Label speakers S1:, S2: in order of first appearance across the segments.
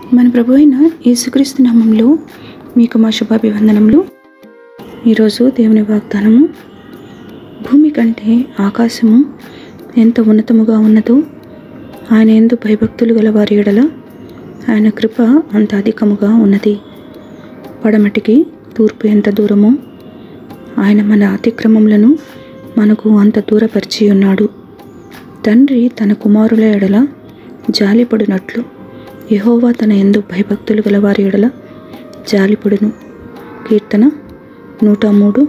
S1: మన ప్రభు అయిన యేసుక్రీస్తు నామంలో మీకు మా శుభాభివందనములు. ఈరోజు దేవుని వాగ్దానము, భూమి కంటే ఆకాశము ఎంత ఉన్నతముగా ఉన్నదో ఆయన యందు భయభక్తులు గల వారి ఎడల ఆయన కృప అంత అధికముగా ఉన్నది. పడమటికి తూర్పు ఎంత దూరమో ఆయన మన అతిక్రమములను మనకు అంత దూరపరిచి ఉన్నాడు. తండ్రి తన కుమారుల ఎడల జాలిపడినట్లు యెహోవా తన యందు భయభక్తులు గల వారి ఎడల జాలిపడును. కీర్తన 103,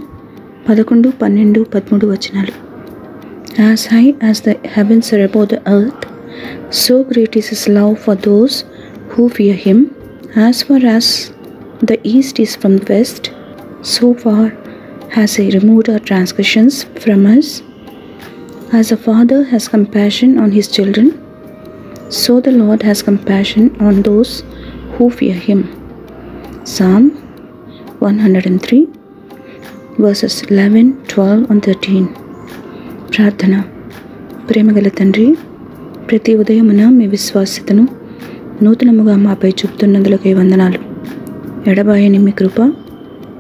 S1: 11, 12, 13 వచనాలు. As high as the heavens are above the earth, so great is his love for those who fear him. As far as the east is from the west, so far has he removed our transgressions from us. As a father has compassion on his children, so the Lord has compassion on those who fear him. Psalm 103 verses 11, 12 and 13. ప్రార్థన. ప్రేమగల తండ్రి, ప్రతి ఉదయమున మీ విశ్వాస్యతను నూతనముగా మాపై చూపుతున్నందులకై వందనాలు. ఎడబాయని మీ కృప,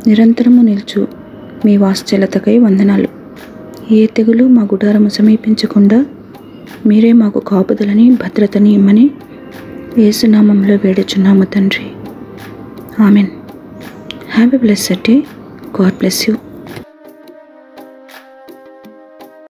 S1: నిరంతరము నిలుచు మీ వాత్సల్యతకై వందనాలు. ఏ తెగులు మా గుడారము సమీపించకుండా మీరే మాకు కాపుదలని, భద్రతని ఇమ్మని యేసునామంలో వేడుచున్నాము తండ్రి. Amen. Have a blessed day. God bless you.